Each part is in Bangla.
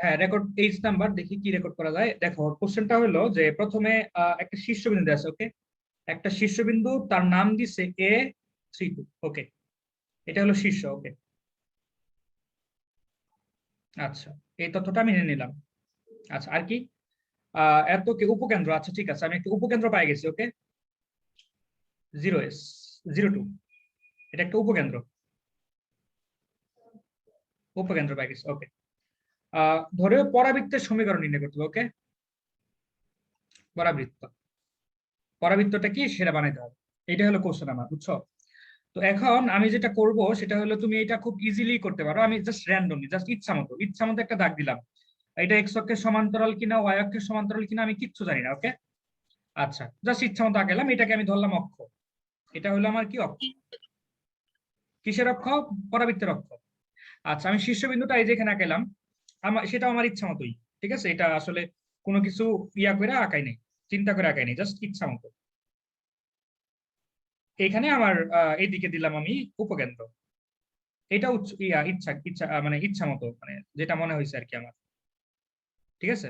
হ্যাঁ, রেকর্ড পেজ নাম্বার দেখি কি রেকর্ড করা যায়। দেখো কোশ্চেনটা হলো যে প্রথমে একটা শীর্ষবিন্দু আছে, ওকে, একটা শীর্ষবিন্দু, তার নাম দিছে A32, ওকে, এটা হলো শীর্ষ, ওকে। আচ্ছা, এই তথ্যটা আমি নিয়ে নিলাম। আচ্ছা, আর কি এত কি উপকেন্দ্র, আচ্ছা ঠিক আছে, আমি একটা উপকেন্দ্র পাই গেছি, ওকে, 0S02, এটা একটা উপকেন্দ্র, উপকেন্দ্র পাই গেছি, ওকে। ধরে পরাবৃত্তের সমীকরণ নির্ণয় করতে হবে, ওকে। পরাবৃত্ত, পরাবৃত্তটা কি সেটা বানাইতে হবে, এটা হলো কোশ্চেন আমার, বুঝছো? তো এখন আমি যেটা করব সেটা হলো, তুমি এটা খুব ইজিলি করতে পারো, আমি জাস্ট র্যান্ডমলি, জাস্ট ইচ্ছা মতো একটা দাগ দিলাম। এটা এক্স অক্ষের সমান্তরাল কিনা, ওয়াই অক্ষের সমান্তরাল কিনা আমি কিচ্ছু জানি না, ওকে। আচ্ছা, জাস্ট ইচ্ছা মতো আঁকালাম, এটাকে আমি ধরলাম অক্ষ। এটা হলো আমার কি অক্ষ, কিসের অক্ষ? পরাবৃত্তের অক্ষ। আচ্ছা, আমি শীর্ষবিন্দুটা এই যে এখানে আঁকালাম, আমার সেটা আমার ইচ্ছা মতোই, ঠিক আছে, এটা আসলে কোনো কিছু ইয়া করে আঁকাই নেই, চিন্তা করে আঁকাই নেই, জাস্ট ইচ্ছা মতো। এখানে আমার এইদিকে দিলাম আমি উপকেন্দ্র, এটা ইচ্ছা ইচ্ছা মানে ইচ্ছা মতো, মানে যেটা মনে হয়েছে আর কি আমার, ঠিক আছে,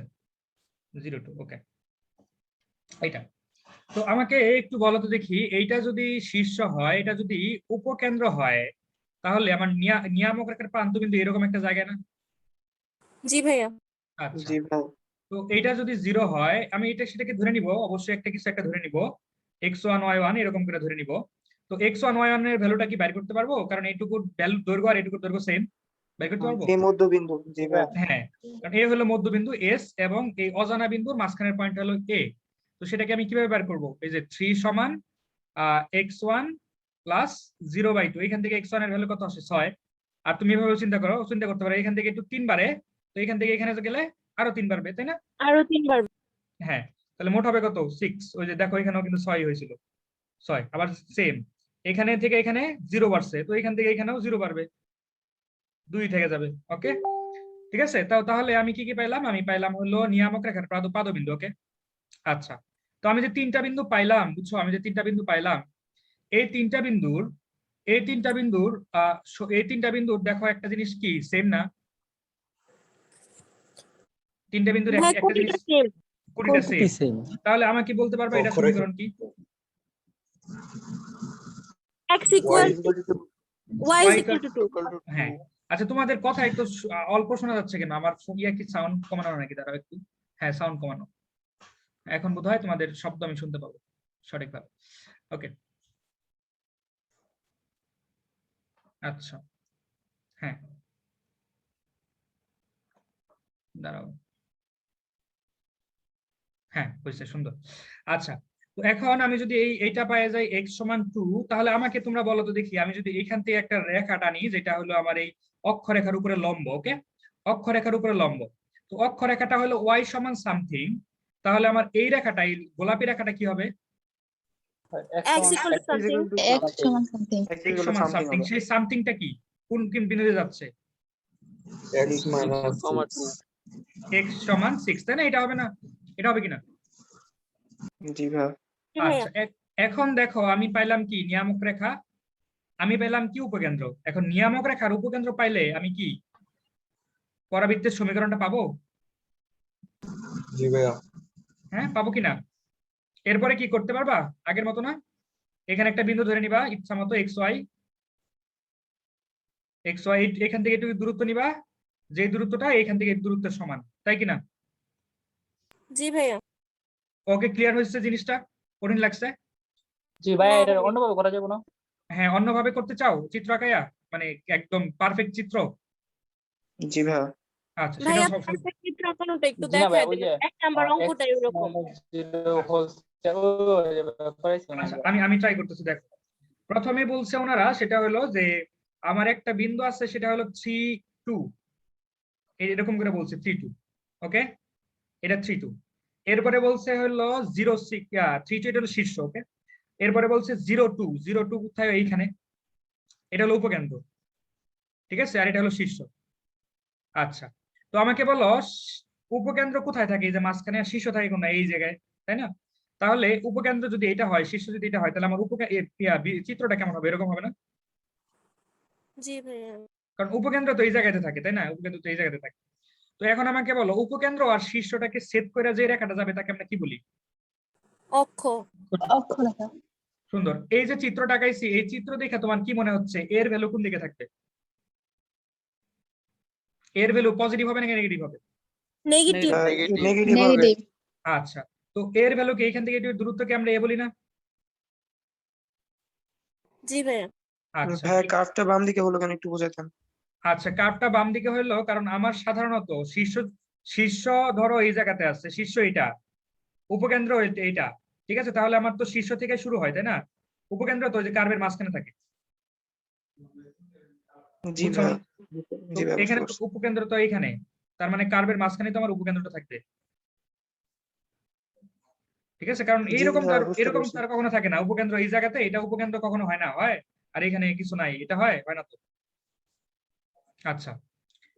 02, ওকে, এইটা। তো আমাকে একটু বলো তো দেখি, এইটা যদি শীর্ষ হয়, এটা যদি উপকেন্দ্র হয়, তাহলে আমার নিয়ামক রেখার প্রান্তবিন্দু এরকম একটা জায়গা না? জি ভাইয়া। আচ্ছা, জি ভাই। তো এইটা যদি 0 হয়, আমি এটা সেটাকে ধরে নিব, অবশ্যই একটা কিছু একটা ধরে নিব, x1 y1 এরকম করে ধরে নিব। তো x1 y1 এর ভ্যালুটা কি বাইর করতে পারবো? কারণ এইটুকু ভ্যালু দৈর্ঘ্য আর এইটুকু দৈর্ঘ্য সেম, বাইর করতে পারবো। এই মধ্যবিন্দু, জি ভাই। হ্যাঁ, কারণ এ হলো মধ্যবিন্দু এস, এবং এই অজানা বিন্দুর মাঝখানের পয়েন্ট হলো এ। তো সেটাকে আমি কিভাবে বের করবো? এই যে 3 সমান x1 প্লাস 0/2, এখান থেকে x1 এর ভ্যালু কত আসে? 6। আর তুমি এভাবে চিন্তা করতে পারো, এখান থেকে একটু 3 বারে, তো এখান থেকে এখানে গেলে আরো 3 বাড়বে, তাই না? আরো 3 বার। হ্যাঁ, তাহলে মোট হবে কত? 6। ওই যে দেখো এখানেও কিন্তু 6 হয়েছিল, 6 আবার সেম, এখানে থেকে এখানে 0 বাড়ছে, তো এখান থেকে এখানেও 0 বাড়বে, 2 থেকে যাবে, ওকে। ঠিক আছে, তাহলে আমি কি কি পাইলাম? আমি পাইলাম হলো নিয়ামক রেখার পাদবিন্দু, ওকে। আচ্ছা, তো আমি যে তিনটা বিন্দু পাইলাম, বুঝছো, আমি যে তিনটা বিন্দু পাইলাম, এই তিনটা বিন্দুর এই তিনটা বিন্দুর এই তিনটা বিন্দুর দেখো একটা জিনিস কি সেম না? তিনটা বিন্দুর ভাই একটা জিনিস, কোনটা সেম? কোনটা সেম? সেম? তাহলে আমাকে কি বলতে পারবে এটা সমীকরণ কি? x y equal y is y equal to 2. হ্যাঁ। আচ্ছা, তোমাদের কথা একটু অল্প শোনা যাচ্ছে কেন? আমার ইয়া কি সাউন্ড কমানো নাকি? দাঁড়াও একটু, হ্যাঁ সাউন্ড কমানো, এখন বোধহয় তোমাদের শব্দ আমি শুনতে পাবো সঠিকভাবে, ওকে। আচ্ছা, হ্যাঁ, দাঁড়াও, হ্যাঁ বুঝছে, সুন্দর। আচ্ছা, তো এখন আমি যদি এইটা পাই যাই x=2, তাহলে আমাকে তোমরা বলো তো দেখি, আমি যদি এইখান থেকে একটা রেখা টানি যেটা হলো আমার এই অক্ষরেখার উপরে লম্ব, ওকে, অক্ষরেখার উপরে লম্ব, তো অক্ষরেখাটা হলো y সমান সামথিং, তাহলে আমার এই রেখাটা, এই গোলাপি রেখাটা কি হবে? x equal to something. x সমান সামথিং। x x সমান সামথিং, সেই সামথিংটা কি? কোন কোন বিন্দুতে যাচ্ছে? x minus x সমান 6, তাই না? এটা হবে না? এটা হবে কিনা? জি ভাই। আচ্ছা, এখন দেখো আমি পাইলাম কি? নিয়ামক রেখা, আমি পেলাম কি? উপকেন্দ্র। এখন নিয়ামক রেখার উপকেন্দ্র পাইলে আমি কি পরাবৃত্তের সমীকরণটা পাবো? জি ভাইয়া। হ্যাঁ, পাবো কিনা? এরপরে কি করতে পারবা? আগের মতো না, এখানে একটা বিন্দু ধরে নিবা ইচ্ছা মতো, xy এখান থেকে একটু দূরত্ব নিবা, যে দূরত্বটা এখান থেকে দূরত্বের সমান, তাই কিনা? জি ভাইয়া। ওকে, ক্লিয়ার হয়েছে জিনিসটা? কঠিন লাগছে? জি ভাই, এটা অন্যভাবে করা যাবে না? হ্যাঁ, অন্যভাবে করতে চাও চিত্র আঁকাইয়া, মানে একদম পারফেক্ট চিত্র? জি ভাইয়া। আচ্ছা, সেটা ভাইয়া সব পারফেক্ট চিত্র কোনটা একটু জি না ভাই, দেখায় ওই যে দেন, 1 নাম্বার অঙ্কটাই ওরকম। আচ্ছা, আমি ট্রাই করতেছি, দেখো। প্রথমে বলছে ওনারা, সেটা হলো যে আমার একটা বিন্দু আছে, সেটা হলো 3 2, এরকম করে বলছে 3 2, ওকে, এটা 3 2। এরপরে বলছে হলো 0 6, 3 2 এটা হলো শীর্ষ, ওকে। এরপরে বলছে 0 2 কোথায়? এইখানে, এটা হলো উপকেন্দ্র, ঠিক আছে, আর এটা হলো শীর্ষ। আচ্ছা, তো আমাকে বলো উপকেন্দ্র কোথায় থাকে? এই যে মাঝখানে, আর শীর্ষ থাকে কোন? এই জায়গায়, তাই না? তাহলে উপকেন্দ্র যদি এটা হয়, শীর্ষ যদি এটা হয়, তাহলে আমার চিত্রটা কেমন হবে? এরকম হবে না? জি ভাইয়া। কারণ উপকেন্দ্র তো এই জায়গাতে থাকে, তাই না? উপকেন্দ্র তো এই জায়গাতে থাকে। তো তো এখন আমাকে বলো উপকেন্দ্র আর শীর্ষটাকে ছেদ করে যে রেখাটা যাবে তাকে আমরা কি বলি? অক্ষ। অক্ষরেখা। সুন্দর। এই যে চিত্রটা আঁকাইছি, এই চিত্র দেখে তোমার কি মনে হচ্ছে এর ভ্যালু কোন দিকে থাকবে? এর ভ্যালু পজিটিভ হবে নাকি নেগেটিভ হবে? নেগেটিভ। নেগেটিভ হবে। নেগেটিভ। আচ্ছা, তো এর ভ্যালু কি এখান থেকে একটু দূরত্বকে আমরা এ বলি না? জি ভাইয়া। আচ্ছা ভাই কার্ভটা বাম দিকে হলো কেন একটু বোঝাতেন? আচ্ছা, কার্ভটা বাম দিকে হলো কারণ আমার সাধারণত শীর্ষ শীর্ষ ধরো এই জায়গাতে আছে, শীর্ষ এটা, উপকেন্দ্র এইটা, ঠিক আছে? তাহলে আমার তো শীর্ষ থেকে শুরু হয়, তাই না? উপকেন্দ্র তো ওই যে কার্ভের মাঝখানে থাকে। জি বুঝছো? ভাই। তো জি ভাই, বুঝতে এখানে তো পারছি। উপকেন্দ্র তো এইখানে, তার মানে কার্ভের মাঝখানে তো আমার উপকেন্দ্রটা থাকবে, ঠিক আছে? কারণ জি এইরকম ভাই, বুঝতে এরকম পারছি। তার কখনো থাকে না, উপকেন্দ্র এই জায়গাতে, এটা উপকেন্দ্র কখনো হয় না, হয়? আর এখানে কিছু নাই, এটা হয় না তো? আচ্ছা,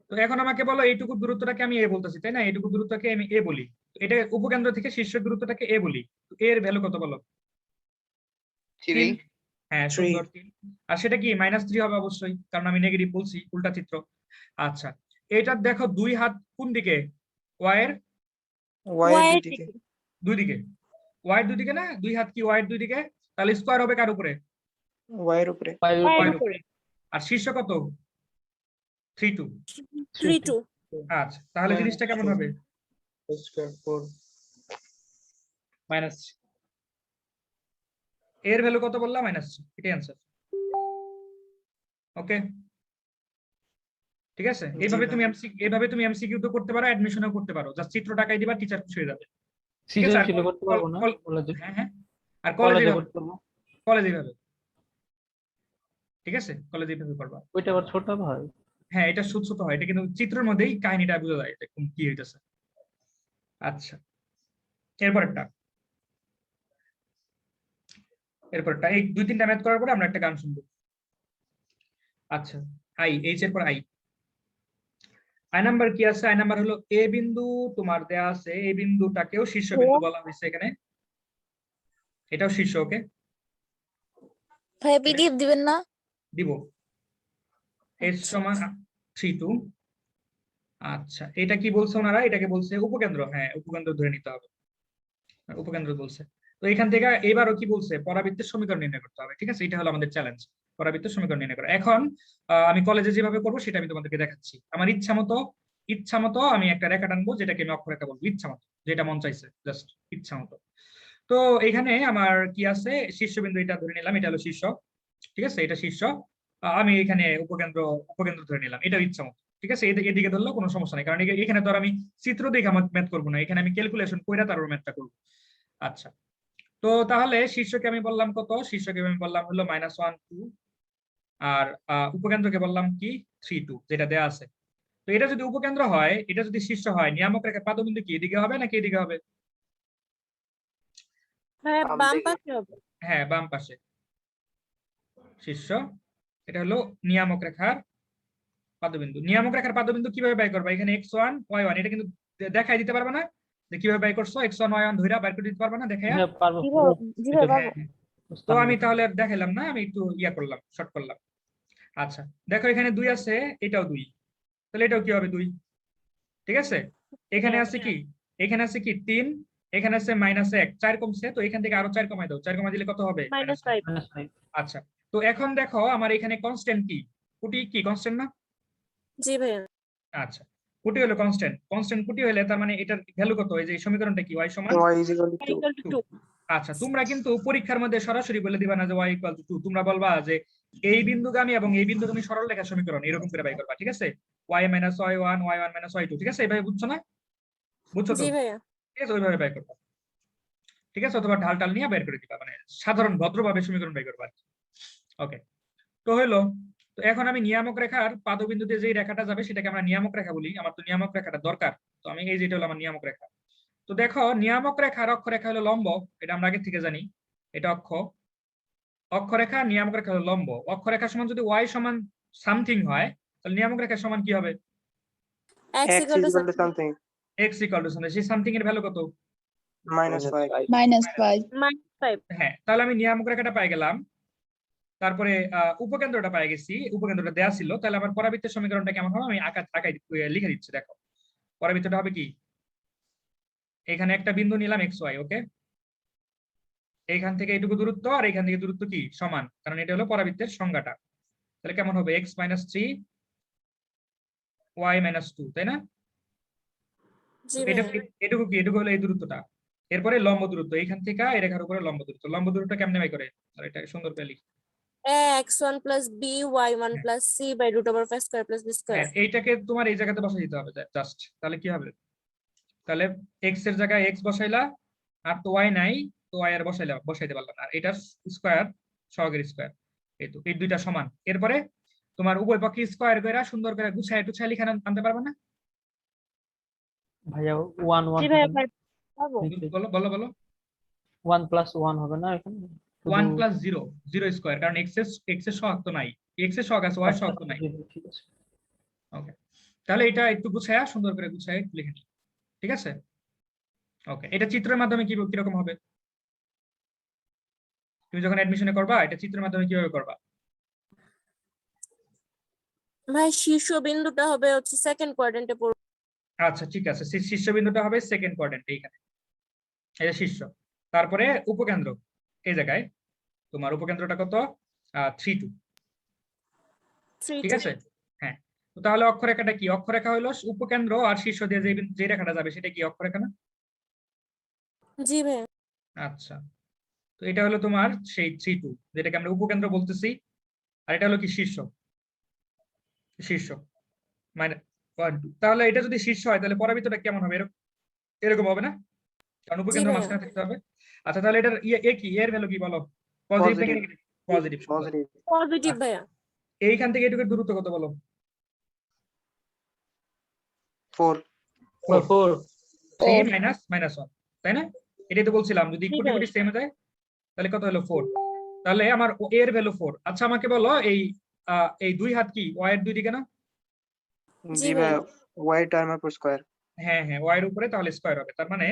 তো এখন আমাকে বলো এইটুকু দূরত্বটাকে আমি এ বলতেছি, তাই না? এইটুকু দূরত্বকে আমি এ বলি, এটা উপকেন্দ্র থেকে শীর্ষ দূরত্বটাকে এ বলি। তো এর ভ্যালু কত বলো? 3। হ্যাঁ, 3। সুন্দর, 3। আর সেটা কি -3 হবে অবশ্যই, কারণ আমি নেগেটিভ বলছি, উল্টা চিত্র। আচ্ছা, এটা দেখো দুই হাত কোন দিকে? ওয়াই এর ওয়াই এর ওয়াই দুই দিকে। দুই দিকে। ওয়াই এর দুই দিকে না? দুই হাত কি ওয়াই এর দুই দিকে? তাহলে স্কয়ার হবে কার উপরে? ওয়াই এর উপরে। ওয়াই ওয়াই এর এর উপরে। উপরে। আর শীর্ষ কত? 3 2। 3 2। আচ্ছা, তাহলে জিনিসটা কেমন হবে? স্কয়ার 4 মাইনাস এর ভ্যালু কত বললাম? -3। এটাই आंसर। ওকে, ঠিক আছে? এইভাবে তুমি এমসিকিউ তো করতে পারো, অ্যাডমিশনও করতে পারো, জাস্ট চিত্র টাকাই দিবা, টিচার খুশি হয়ে যাবে, ঠিক আছে? আর সৃজনশীল করতে পারবো না কলেজে? হ্যাঁ হ্যাঁ, আর কলেজে করতে পারবো। কলেজে এইভাবে, ঠিক আছে? কলেজে এইভাবে করবা। ওইটা আবার ছোট হয়। হ্যাঁ, এটা ছোট ছোট হয়, এটা কিন্তু চিত্রের মধ্যেই কাহিনীটা বোঝা যায় এটা কি হইতেছে। আচ্ছা, এরপরটা এই 2-3টা ম্যাথ করার পরে আমরা একটা গান শুনবো। আচ্ছা, এইচ এর পর আই নাম্বার কি আছে? আই নাম্বার হলো এ বিন্দু, তোমার দেয়া আছে এই বিন্দুটাকেও শীর্ষবিন্দু বলা হয়েছে এখানে, এটাও শীর্ষ। ওকে, ভাই পিডিএফ দিবেন না? দিব। h সমান 3 2। আচ্ছা, এটা কি বলছে ওনারা? এটাকে বলছে উপকেন্দ্র। হ্যাঁ, উপকেন্দ্র ধরে নিতে হবে, উপকেন্দ্র বলছে। তো এখান থেকে এবারও কি বলছে? পরাবৃত্তের সমীকরণ নির্ণয় করতে হবে, ঠিক আছে? এটা হলো আমাদের চ্যালেঞ্জ, পরাবৃত্তের সমীকরণ নির্ণয় করা। এখন আমি কলেজে যেভাবে করবো সেটা আমি তোমাদেরকে দেখাচ্ছি। আমার ইচ্ছা মতো আমি একটা রেখা টানবো, যেটাকে আমি অক্ষরেখা বলবো, ইচ্ছা মতো, যেটা মন চাইছে, জাস্ট ইচ্ছা মতো। তো এখানে আমার কি আছে? শীর্ষবিন্দু এটা ধরে নিলাম, এটা হলো শীর্ষ, ঠিক আছে? এটা শীর্ষ। আমি এখানে উপকেন্দ্র ধরে নিলাম, এটাও ইচ্ছা মতো, ঠিক আছে? এদিকে ধরলেও কোনো সমস্যা নেই, কারণ এখানে ধর আমি চিত্র দেখে আমার ম্যাথ করবো না, এখানে আমি ক্যালকুলেশন কইরা তারপর ম্যাথটা করবো। আচ্ছা, তো তাহলে শীর্ষকে আমি বললাম কত? শীর্ষকে আমি বললাম হলো -1 2, আর উপকেন্দ্রকে বললাম কি 3 2, যেটা দেয়া আছে। তো এটা যদি উপকেন্দ্র হয়, এটা যদি শীর্ষ হয়, নিয়ামক রেখার পাদবিন্দু কি এদিকে হবে নাকি এদিকে হবে? হ্যাঁ, বাম পাশে হবে। হ্যাঁ, বাম পাশে শীর্ষ। এটা হলো নিয়ামক রেখার পাদবিন্দু। নিয়ামক রেখার পাদবিন্দু কিভাবে বাই করবা? এখানে x1 y1, এটা কিন্তু দেখাই দিতে পারবে না যে কিভাবে বাই করছো? x1 y1 ধইরা বাইর করে দিতে পারবে না দেখাইয়া? হ্যাঁ পারবো। জি ভাই হ্যাঁ, পারবো। তো আমি তাহলে আর দেখাইলাম না, আমি একটু করলাম, শর্ট করলাম। আচ্ছা, দেখো এখানে 2 আছে, এটাও 2, তাহলে এটাও কি হবে? 2, ঠিক আছে? এখানে আছে কি? এখানে আছে কি 3, এখানে আছে -1, 4 কমছে, তো এখান থেকে আরো 4 কমাই দাও, 4 কমাই দিলে কত হবে? -5। আচ্ছা, তো এখন দেখো আমার এখানে কনস্ট্যান্ট কি? কুটি কি কনস্ট্যান্ট না? জি ভাইয়া। আচ্ছা, কুটি হলো কনস্ট্যান্ট কুটি হলে তার মানে এটার ভ্যালু কত? এই যে সমীকরণটা কি? y সমান y = 2। 2। আচ্ছা, তোমরা কিন্তু পরীক্ষার মধ্যে সরাসরি বলে দিবা না যে y = 2, তোমরা বলবা যে এই বিন্দুগামী এবং এই বিন্দুগামী সরল রেখার সমীকরণ এরকম করে বাই করবা, ঠিক আছে? y - y1 y1 - y2, ঠিক আছে? এইভাবে বুঝছো না? বুঝছো তো? জি ভাইয়া। ঠিক আছে, ওইভাবে বাই করবা, ঠিক আছে? অথবা ঢাল নিয়ে বের করে দিবা, মানে সাধারণ ভদ্রভাবে সমীকরণ বাই করবা। ওকে, তো হলো। তো এখন আমি নিয়ামক রেখার পাদবিন্দুতে যে রেখাটা যাবে সেটাকে আমরা নিয়ামক রেখা বলি। আমার তো নিয়ামক রেখাটা দরকার, তো আমি এই যেটা হলো আমার নিয়ামক রেখা। তো দেখো নিয়ামক রেখার অক্ষরেখা হলো লম্ব, এটা আমরা আগে থেকে জানি, এটা অক্ষরেখা, নিয়ামক রেখা হলো লম্ব। অক্ষরেখা সমান যদি y সমান সামথিং হয়, তাহলে নিয়ামক রেখা সমান কি হবে? x x equal to = something x = something। সেই সামথিং এর ভ্যালু কত? -5। -5। -5। হ্যাঁ, তাহলে আমি নিয়ামক রেখাটা পাই গেলাম, তারপরে উপকেন্দ্রটা পাই গেছি, উপকেন্দ্রটা দেয়া ছিল, তাহলে আমার পরাবৃত্তের সমীকরণটা কেমন হবে? আমি লিখে দিচ্ছি, দেখো। পরাবৃত্তটা হবে কি, এখানে একটা বিন্দু নিলাম এক্স ওয়াই, ওকে, এইখান থেকে এইটুকু দূরত্ব আর এখান থেকে দূরত্ব কি সমান, কারণ এটা হলো পরাবৃত্তের সংজ্ঞাটা। তাহলে কেমন হবে, এক্স মাইনাস 3 ওয়াই মাইনাস 2, তাই না? জি এটা ভাইয়া এটুকু কি, এটুকু হলো এই দূরত্বটা। এরপরে লম্ব দূরত্ব, এইখান থেকে এই রেখার উপরে লম্ব দূরত্ব। লম্ব দূরত্ব কেমনে বাই করে, আর এটা সুন্দর করে লিখি। x1 plus b y1 plus c by root over 5 square plus b square. হ্যাঁ, এইটাকে তোমার এই জায়গাতে বসাই দিতে হবে জাস্ট। তাহলে কি হবে, তাহলে এক্স এর জায়গায় এক্স বসাইলা, আর তো ওয়াই নাই, তো ওয়াই আর বসাইতে পারলাম না, আর এটা স্কয়ার, সহগের স্কয়ার, এই তো এই দুইটা সমান। এরপরে তোমার উভয় পক্ষে স্কয়ার করে সুন্দর করে গুছায় টুছায় লিখে আনতে পারবে না? ভাইয়া 1 জি 1 ভাইয়া হবে না? পারবো। বলো বলো বলো। 1 plus 1 হবে না এখানে? 1 প্লাস 0, 0 স্কয়ার, কারণ এক্স এর সহগ তো নাই, এক্স এর সহগ আছে, ওয়াই সহগ তো নাই। ঠিক আছে। ওকে, তাহলে এটা একটু গুছায়া সুন্দর করে গুছায় লিখে নিই, ঠিক আছে? ওকে, এটা চিত্রের মাধ্যমে কিরকম হবে, তুমি যখন অ্যাডমিশনে করবা এটা চিত্রের মাধ্যমে কিভাবে করবা? ভাই শীর্ষবিন্দুটা হবে হচ্ছে সেকেন্ড কোয়াড্রেন্টে পড়বে। আচ্ছা ঠিক আছে, শীর্ষবিন্দুটা হবে সেকেন্ড কোয়াড্রেন্ট, এইখানে এটা শীর্ষ। তারপরে উপকেন্দ্র এই জায়গায়, তোমার উপকেন্দ্রটা কত, 3 2, 3 ঠিক 2 আছে? হ্যাঁ, তো তাহলে অক্ষরেখাটা কি, অক্ষরেখা হলো উপকেন্দ্র আর শীর্ষ দিয়ে যে রেখাটা যাবে সেটা কি অক্ষরেখা না? জি ভাইয়া আচ্ছা, তো এটা হলো তোমার সেই 3 2, যেটাকে আমরা উপকেন্দ্র বলতেছি। আর এটা হলো কি শীর্ষ, শীর্ষ মানে 1 2। তাহলে এটা যদি শীর্ষ হয় তাহলে পরাবৃত্তটা কেমন হবে, এরকম হবে না? কারণ জি উপকেন্দ্র ভাইয়া মাঝখানে থাকতে হবে। আচ্ছা, তাহলে এটার কি, এর ভ্যালু কি বলো, পজিটিভ নাকি positive, negative? Positive. Positive. Positive ভাইয়া এইখান থেকে এটুকু দূরত্ব কত বলো? 4 4 3 মাইনাস মাইনাস 1, তাই না? এটাই তো বলছিলাম, যদি জি কোটি ভাইয়া কোটি সেম যায় তাহলে কত হলো 4। তাহলে আমার এর ভ্যালু 4। আচ্ছা আমাকে বলো এই দুই হাত কি ওয়াই এর দুই দিকে না? জি জি ভাই, ভাইয়া ওয়াই টার্মের উপর স্কয়ার। হ্যাঁ হ্যাঁ, ওয়াই এর উপরে তাহলে স্কয়ার হবে, তার মানে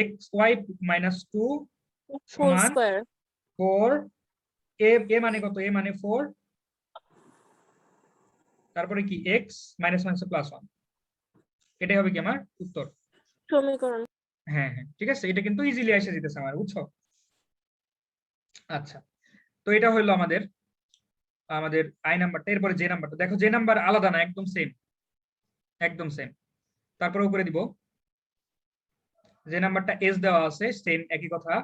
এক্স ওয়াই মাইনাস 2 হোল সমান স্কয়ার 4। এ মানে কত, এ মানে 4, তারপরে কি এক্স মাইনাস মাইনাস প্লাস 1, এটাই হবে কি আমার উত্তর। সমীকরণ। হ্যাঁ হ্যাঁ ঠিক আছে, এটা কিন্তু ইজিলি এসে যেতেছে আমার, বুঝছো? আচ্ছা, তো এটা হলো আমাদের আমাদের আই নাম্বারটা। এরপরে যে নাম্বারটা দেখো, যে নাম্বার আলাদা না, একদম সেম, একদম সেম। তারপরে উপরে দিব যে নাম্বারটা এস দেওয়া আছে, সেম একই কথা।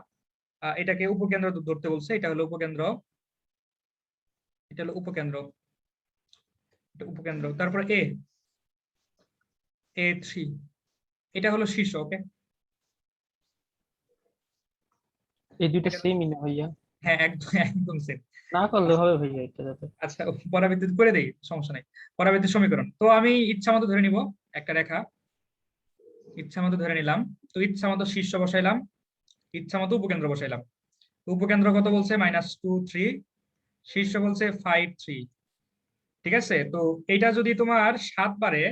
এটাকে উপকেন্দ্র ধরতে বলছে, এটা হলো উপকেন্দ্র, এটা হলো উপকেন্দ্র, এটা উপকেন্দ্র। তারপরে A3, এটা হলো শীর্ষ, ওকে? এই দুইটা সেমই না ভাইয়া? হ্যাঁ একদম একদম সেম। না করলে হবে ভাইয়া এটা যাতে। আচ্ছা, পরাবৃত্তি করে দেই, সমস্যা নাই। পরাবৃত্তির সমীকরণ তো আমি ইচ্ছা মতো ধরে নিব একটা রেখা, ইচ্ছা মতো ধরে নিলাম। তো ইচ্ছা মতো শীর্ষ বসাইলাম, ইচ্ছা মতো উপকেন্দ্র বসাইলাম। উপকেন্দ্র কত বলছে, -2 3, শীর্ষ বলছে 5 3, ঠিক আছে? তো এটা যদি তোমার 7 বারে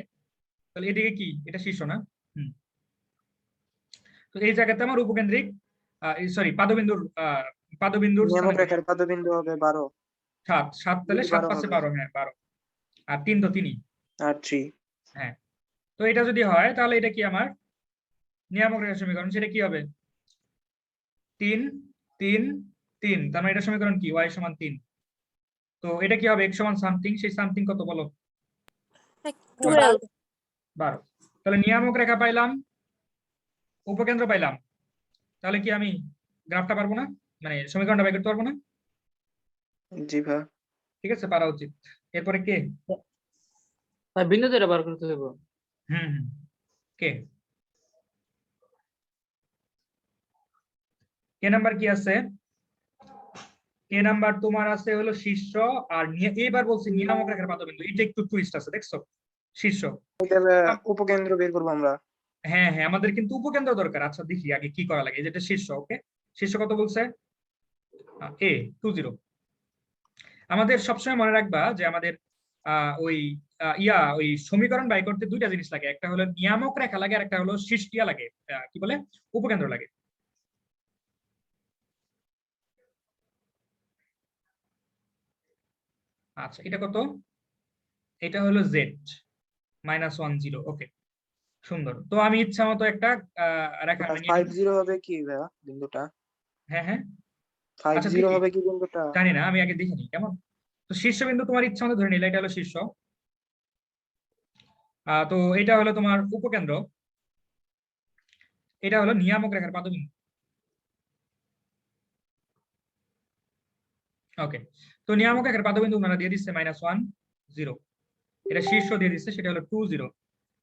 তাহলে এদিকে কি, এটা শীর্ষ না? হুম, তো এই জায়গাতে আমার উপকেন্দ্রিক সরি পাদবিন্দুর নিয়ামক স্থানে রেখার পাদবিন্দু হবে 12 7 7, তাহলে 7 12 পাশে হবে 12, হ্যাঁ 12, আর 3 তো 3ই। আর 3। হ্যাঁ, তো এটা যদি হয় তাহলে এটা কি আমার নিয়ামক রেখার সমীকরণ, সেটা কি হবে 3 3 3, তার মানে এটা সমীকরণ কি, y সমান 3। তো এটা কি হবে, x সমান সামথিং, সেই সামথিং কত বলো? 12 12। তাহলে নিয়ামক রেখা পাইলাম, উপকেন্দ্র পাইলাম, তাহলে কি আমি গ্রাফটা পারবো না, মানে সমীকরণটা বের করতে পারবো না? জি ভাই, ঠিক আছে, পারা উচিত। এরপরে কে? ভাই বিন্দু এটা বার করতে দেবো। হুম হুম, কে কে নাম্বার কি আছে? কে নাম্বার তোমার আছে হলো শীর্ষ, আর এবার বলছি নিয়ামক রেখার পাদবিন্দু, এটা একটু টুইস্ট আছে, দেখছো? শীর্ষ, তাহলে উপকেন্দ্র বের করবো আমরা। হ্যাঁ হ্যাঁ, আমাদের কিন্তু উপকেন্দ্র দরকার। আচ্ছা দেখি আগে কি করা লাগে, যেটা শীর্ষ, ওকে? শীর্ষ কত বলছে, A20। আমাদের সবসময় মনে রাখবা যে আমাদের ওই ওই সমীকরণ বাই করতে দুইটা জিনিস লাগে, একটা হলো নিয়ামক রেখা লাগে, আর একটা হলো শীর্ষ লাগে, কি বলে, উপকেন্দ্র লাগে। আচ্ছা, এটা কত, এটা হলো Z -1 0, ওকে? সুন্দর। তো আমি ইচ্ছা মতো একটা রেখা নিয়ে নিলাম। 50 হবে কি ভাইয়া বিন্দুটা? হ্যাঁ হ্যাঁ, 50 আচ্ছা দেখি, হবে কি বিন্দুটা? জানি না, আমি আগে দেখে নিই কেমন। তো শীর্ষবিন্দু তোমার ইচ্ছা মতো ধরে নিলে, এটা হলো শীর্ষ। তো এটা হলো তোমার উপকেন্দ্র, এটা হলো নিয়ামক রেখার পাদবিন্দু। ওকে, তো নিয়ামক রেখার পাদবিন্দু ওনারা দিয়ে দিচ্ছে -1 0, এটা শীর্ষ দিয়ে দিচ্ছে, সেটা হলো 2 0।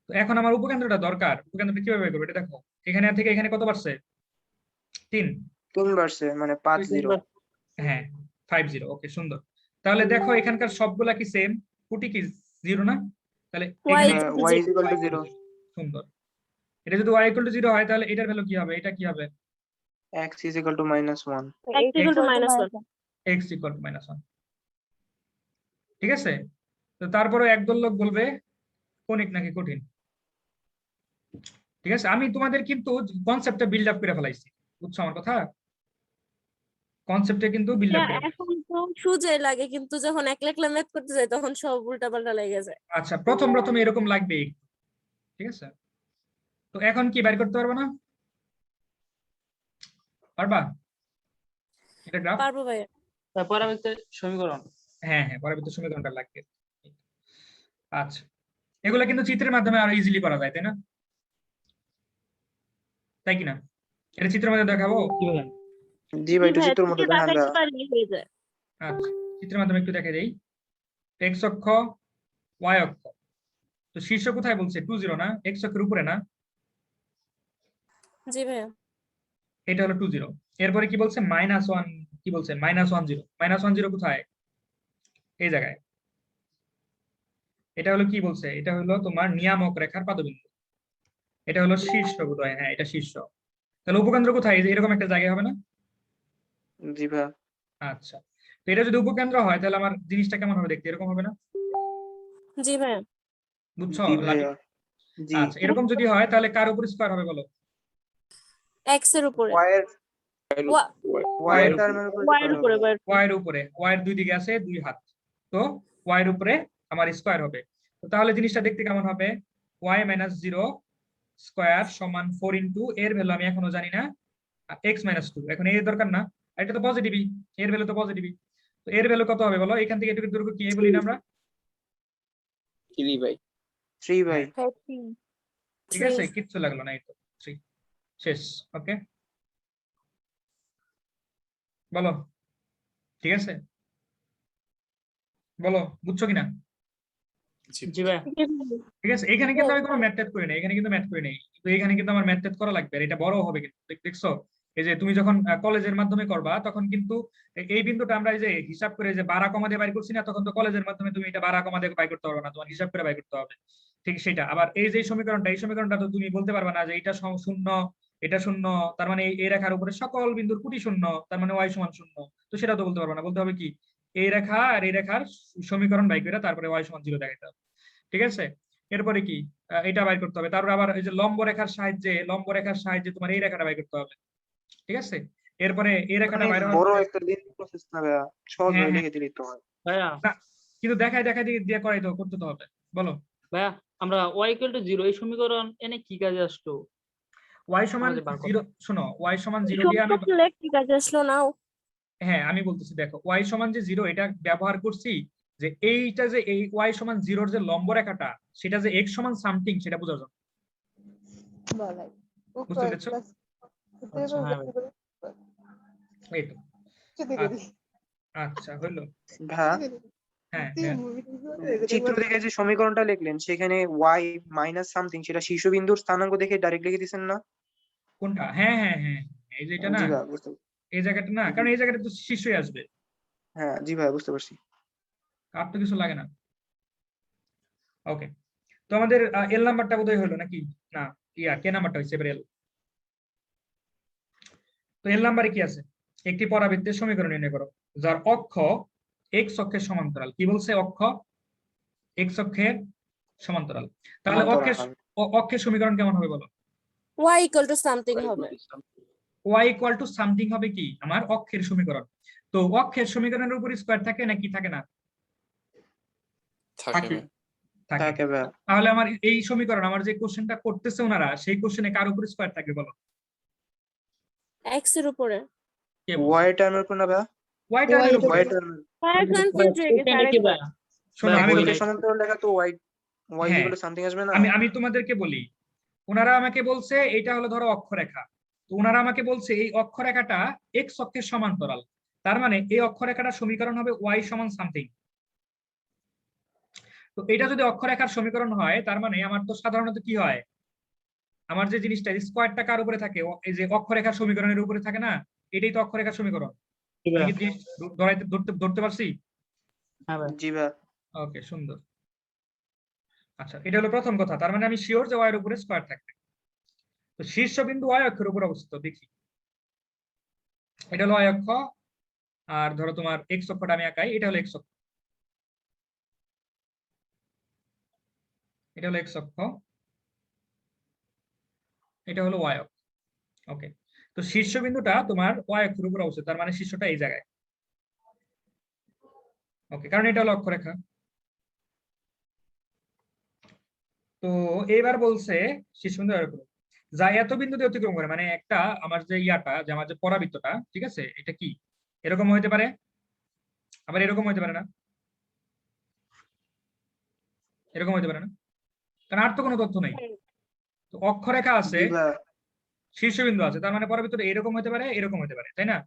তো এখন আমার উপকেন্দ্রটা দরকার, উপকেন্দ্রটা কিভাবে বের করবো এটা দেখো। এখানে থেকে এখানে কত বাড়ছে? 3। 3 বাড়ছে মানে 50। হ্যাঁ 5 0, ওকে সুন্দর। তাহলে দেখো এখানকার সবগুলা কি সেম, কুটি কি 0 না? তাহলে Y এখানে equal to y zero. = 0। সুন্দর। এটা যদি y = 0 হয় তাহলে এটার ভ্যালু কি হবে? এটা কি হবে? x = -1। X equal to -1. x = -1, ঠিক আছে। তো তারপরে একদল লোক বলবে কনিক নাকি কঠিন। ঠিক আছে, আমি তোমাদের কিন্তু কনসেপ্টটা বিল্ড আপ করে ফেলাইছি, বুঝছো আমার কথা? কনসেপ্টে কিন্তু বিল্ড আপ হ্যাঁ, করে। এখন তো সোজাই লাগে, কিন্তু যখন একলা একলা ম্যাথ করতে যাই তখন সব উল্টাপাল্টা লেগে যায়। আচ্ছা, প্রথম প্রথম এরকম লাগবে, ঠিক আছে। তো এখন কি বের করতে পারবো না? পারবা এটা গ্রাফ? পারবো ভাইয়া। তারপর আমি একটা সমীকরণ। হ্যাঁ হ্যাঁ, পরবর্তী সমীকরণটা লাগবে। আচ্ছা, এগুলো কিন্তু চিত্রের মাধ্যমে আরো ইজিলি করা যায়, তাই না? তাই কিনা? এটা চিত্রের মধ্যে দেখাবো। কি বলেন? জি ভাই একটু ভাইয়া, চিত্রের মধ্যে চিত্রে দেখান দেখাইতে ভাইয়া। পারলেই হয়ে যায়। আচ্ছা, চিত্রের মাধ্যমে একটু দেখে দেই। এক্স অক্ষ, ওয়াই অক্ষ। তো শীর্ষ কোথায় বলছে? 2 0 না? এক্স অক্ষের উপরে না? জি ভাইয়া। এটা হলো 2 0। এরপরে কি বলছে? -1, কি বলছে? -1 0। -1 0 কোথায়? এই জায়গায়। এটা হলো কি বলছে? এটা হলো তোমার নিয়ামক রেখার পাদবিন্দু। এটা হলো শীর্ষ বোধহয়, হ্যাঁ এটা শীর্ষ। তাহলে উপকেন্দ্র কোথায়? এই যে এরকম একটা জায়গায় হবে না? জি ভাইয়া। আচ্ছা, তো এটা যদি উপকেন্দ্র হয় তাহলে আমার জিনিসটা কেমন হবে দেখতে? এরকম হবে না? জি ভাইয়া। বুঝছো? জি ভাইয়া। জি আচ্ছা, এরকম যদি হয় তাহলে কার উপর স্কয়ার হবে বলো? X এর উপরে। y এর Y এর টার্মের উপর Y এর উপরে, Y এর উপরে। y এর উপরে, y এর দুই দিকে আছে 2 হাত, তো y এর উপরে আমার স্কয়ার হবে। তো তাহলে জিনিসটা দেখতে কেমন হবে? y - 0 স্কয়ার সমান 4 ইনটু এর ভ্যালু আমি এখনো জানি না, x - 2। এখন এর দরকার না, আর এটা তো পজিটিভই, এর ভ্যালু তো পজিটিভই। তো এর ভ্যালু কত হবে বলো? এখান থেকে এটুকু দূরত্ব কি বলি না আমরা? 3 ভাই। হ্যাঁ, ঠিক আছে, কিচ্ছু লাগলো না, এই তো 3 শেষ। ওকে, বলো ঠিক আছে, বলো বুঝছো কিনা? জি ভাই। ঠিক আছে, এখানে কিন্তু আমি কোনো ম্যাথ ট্যাথ করি না, এখানে কিন্তু ম্যাথ করি নাই, তো এখানে কিন্তু আমার ম্যাথ ট্যাথ করা লাগবে, আর এটা বড় হবে কিন্তু। দেখছো, এই যে তুমি যখন কলেজের মাধ্যমে করবা তখন কিন্তু এই বিন্দুটা আমরা এই যে হিসাব করে যে 12 কমা দিয়ে বাইর করছি না, তখন তো কলেজের মাধ্যমে তুমি এটা 12 কমা দিয়ে বাইর করতে পারবে না, তোমার হিসাব করে বাইর করতে হবে। ঠিক সেটা আবার এই যে সমীকরণটা, এই সমীকরণটা তো তুমি বলতে পারবে না যে এটা শূন্য, এটা শূন্য, তার মানে এই রেখার উপরে সকল বিন্দুর কুটি শূন্য, তার মানে ওয়াই সমান শূন্য। তো সেটা তো বলতে পারবে না, বলতে হবে কি এই রেখা আর এই রেখার সমীকরণ বাই করে তারপরে ওয়াই সমান 0 দেখাইতে হবে। ঠিক আছে, এরপরে কি এটা বাইর করতে হবে, তারপর আবার এই যে লম্ব রেখার সাহায্যে তোমার এই রেখাটা বাইর করতে হবে। ঠিক আছে, এরপরে এই রেখাটা বাইর হওয়ার বড় পরে একটা দিন প্রসেস না ভাইয়া, সহজ হ্যাঁ ভাবে হ্যাঁ, লিখে দিলেই তো হয়। ভাইয়া না, কিন্তু দেখাই দিয়ে করাই তো করতে তো হবে। বলো, ভাইয়া, আমরা y = 0 এই সমীকরণ এনে কি কাজে আসলো? ওয়াই সমান আমাদের বার করতে 0, শোনো ওয়াই সমান 0 দিয়ে আমি, সমকক্ষ লেখ ঠিক আছে আসলো না। হ্যাঁ আমি বলতেছি দেখো, ওয়াই সমান যে 0 এটা ব্যবহার করছি যে এইটা যে এই ওয়াই সমান 0 যে লম্ব রেখাটা সেটা যে x সমান সামথিং সেটা বোঝার জন্য। বুঝতে পেরেছো? আচ্ছা হ্যাঁ ভাই। এই তো, আচ্ছা হইলো। ভাইয়া হ্যাঁ চিত্র দেখে যে সমীকরণটা লিখলেন সেখানে y মাইনাস সামথিং সেটা শীর্ষবিন্দুর স্থানাঙ্ক দেখে ডাইরেক্ট লিখে দিয়েছেন না? কোনটা? হ্যাঁ হ্যাঁ হ্যাঁ, এই যে এটা না, জি ভাইয়া বুঝতে এই জায়গাটা না, কারণ এই জায়গাটা তো শীর্ষই আসবে, হ্যাঁ জি ভাইয়া বুঝতে পারছি। আর তো কিছু লাগে না। ওকে, তো আমাদের এল নাম্বারটা বোধহয় হলো নাকি? না, কে নাম্বারটা হয়েছে এবার? এল। তো এল নাম্বারে কি আছে? একটি পরাবৃত্তের সমীকরণ নির্ণয় করো যার অক্ষ এক্স অক্ষের সমান্তরাল। কি বলছে? অক্ষ এক্স অক্ষের সমান্তরাল। তাহলে অক্ষের সমীকরণ কেমন হবে বলো? Y equal to something হবে। y ইকুয়াল টু সামথিং হবে কি আমার অক্ষের সমীকরণ। তো অক্ষের সমীকরণের উপর স্কয়ার থাকে নাকি থাকে না? থাকে। থাকে। থাকে ভাইয়া। তাহলে আমার এই সমীকরণ, আমার যে কোশ্চেনটা করতেছে ওনারা, সেই কোশ্চেনে কার উপরে স্কয়ার থাকবে বলো? এক্স এর উপরে। কে ওয়াই টার্মের কোন ভাইয়া? ওয়াই টার্মের Y উপরে। ওয়াই টার্ম ভাইয়া কনফিউজ হয়ে গেছে এখানে কি আরেকবার। ভাই? শোনো ভাই, আমি বলি বলি, নাই। সমান্তরাল লেখা তো ওয়াই ওয়াই হ্যাঁ, ইকুয়াল টু সামথিং আসবে না? আমি তোমাদেরকে বলি, ওনারা আমাকে বলছে এটা হলো ধরো অক্ষরেখা, তো ওনারা আমাকে বলছে এই অক্ষরেখাটা এক্স অক্ষের সমান্তরাল, তার মানে এই অক্ষরেখাটার সমীকরণ হবে ওয়াই সমান সামথিং। তো এটা যদি অক্ষরেখার সমীকরণ হয়, তার মানে আমার তো সাধারণত কি হয়, আমার যে জিনিসটা স্কোয়ারটা কার উপরে থাকে, এই যে অক্ষরেখার সমীকরণের উপরে থাকে না, এটাই তো অক্ষরেখার সমীকরণ। কি আমি ভাই? কি জিনিস ধরতে পারছি? হ্যাঁ ভাই। জি ভাইয়া। ওকে, সুন্দর। আচ্ছা, এটা হলো প্রথম কথা, তার মানে আমি শিওর যে ওয়াই এর উপরে স্কোয়ার থাকবে। তো শীর্ষবিন্দু ওয়াই অক্ষের উপর অবস্থিত, দেখি এটা হলো ওয়াই অক্ষ, আর ধরো তোমার এক্স অক্ষটা আমি আঁকাই, এটা হলো এক্স অক্ষ, এটা হলো এক্স অক্ষ, এটা হলো ওয়াই অক্ষ। ওকে, তো শীর্ষবিন্দুটা তোমার ওয়াই অক্ষের উপর অবস্থিত, তার মানে শীর্ষটা এই জায়গায়। ওকে, কারণ এটা হলো অক্ষরেখা। তো এবার বলছে শীর্ষবিন্দু ওয়াই অক্ষের উপর, যা এত বিন্দু দিয়ে অতিক্রম করে, মানে একটা আমার যে ইয়াটা, যে আমার যে পরাবৃত্তটা, ঠিক আছে, এটা কি এরকম হইতে পারে, আবার এরকম হইতে পারে না, এরকম হইতে পারে না, কারণ আর তো কোনো তথ্য নেই। তো অক্ষরেখা আছে, জি ভাইয়া। শীর্ষবিন্দু আছে, তার মানে পরাবৃত্তটা এরকম হতে পারে, এরকম হতে পারে, তাই না?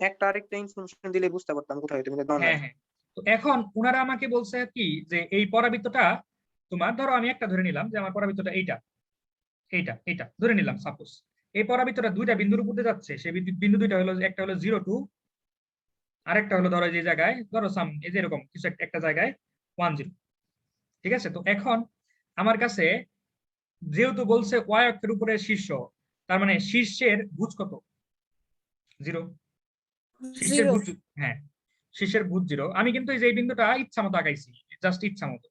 একটা আরেকটা ইনফরমেশন দিলে বুঝতে পারতাম কোথায়, তুমি তো দাও না। হ্যাঁ হ্যাঁ। তো এখন উনারা আমাকে বলছে কি, যে এই পরাবৃত্তটা তোমার, ধরো আমি একটা ধরে নিলাম যে আমার পরাবৃত্তটা এইটা, এইটা এইটা ধরে নিলাম সাপোজ। এই পরাবৃত্তটা দুইটা বিন্দুর উপর দিয়ে যাচ্ছে, সেই বিন্দু দুইটা হলো, একটা হলো 0 2, আরেকটা হলো ধরো যে জায়গায়, ধরো এই যে এরকম কিছু একটা জায়গায় 1 0, ঠিক আছে। তো এখন আমার কাছে যেহেতু বলছে ওয়াই অক্ষের উপরে শীর্ষ, তার মানে শীর্ষের ভুজ কত? 0। শীর্ষের 0। ভুজ, হ্যাঁ, শীর্ষের ভুজ 0। আমি কিন্তু এই যে এই বিন্দুটা ইচ্ছা মতো আঁকাইছি, জাস্ট ইচ্ছা মতো,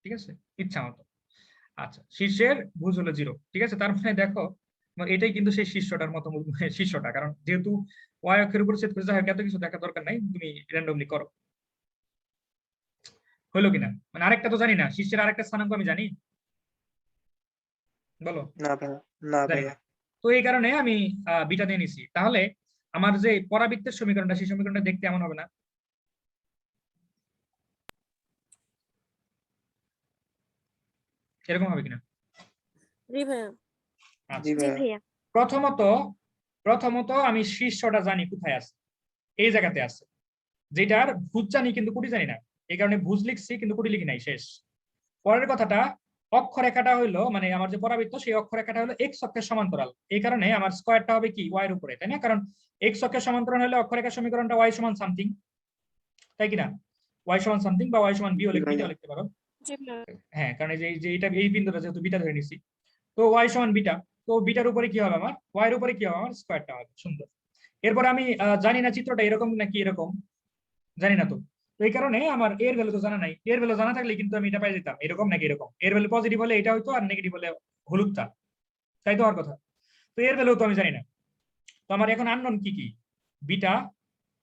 ঠিক আছে, ইচ্ছা মতো। আচ্ছা, শীর্ষের ভুজ হলো 0, ঠিক আছে। তার মানে দেখো এটাই কিন্তু সেই শীর্ষটার মতো শীর্ষটা, কারণ যেহেতু ওয়াই অক্ষের উপর ছেদ করে, যাই হোক, এত কিছু দেখা দরকার নাই, তুমি র্যান্ডমলি করো। হলো কিনা, মানে আরেকটা তো জানি না, শীর্ষের আরেকটা স্থানাঙ্ক আমি জানি, বলো? না ভাইয়া, না জানি ভাইয়া। না। তো এই কারণে আমি বিটা দিয়ে নিছি। তাহলে আমার যে পরাবৃত্তের সমীকরণটা, সেই সমীকরণটা দেখতে এমন হবে না? এরকম হবে কিনা? জি ভাইয়া। জি আচ্ছা, জি ভাইয়া। ভাইয়া। প্রথমত আমি শীর্ষটা জানি কোথায় আছে, এই জায়গাতে আছে, যেটার ভুজ জানি কিন্তু কুটি জানি না, এই কারণে ভুজ লিখছি কিন্তু কুটি লিখি নাই, শেষ। পরের কথাটা, অক্ষরেখাটা হইলো, মানে আমার যে পরাবৃত্ত, সেই অক্ষরেখাটা হলো এক্স অক্ষের সমান্তরাল, এই কারণে আমার স্কয়ারটা হবে কি ওয়াই এর উপরে, তাই না? কারণ এক্স অক্ষের সমান্তরাল হলে অক্ষরেখার সমীকরণটা ওয়াই সমান সামথিং, তাই কিনা? ওয়াই সমান সামথিং বা ওয়াই সমান বি জি ভাইয়া। লিখতে পারো। জি ভাইয়া। হ্যাঁ, কারণ এই যে এটা, এই বিন্দুটা যেহেতু বিটা ধরে নিছি, তো ওয়াই সমান বিটা, তো বিটার উপরে কি হবে আমার, ওয়াই এর উপরে কি হবে আমার, স্কয়ারটা হবে। সুন্দর। এরপর আমি জানি না চিত্রটা এরকম নাকি এরকম, জানি না তো। তো এই কারণে আমার এর ভ্যালু তো জানা নাই, এর ভ্যালু জানা থাকলে কিন্তু আমি এটা পাই যেতাম, এরকম নাকি এরকম, এর ভ্যালু পজিটিভ হলে এটা হইতো, আর নেগেটিভ হলে হলুদটা, তাই তো হওয়ার কথা। তো এর ভ্যালু তো আমি জানি না। তো আমার এখন আননোন কি কি, বিটা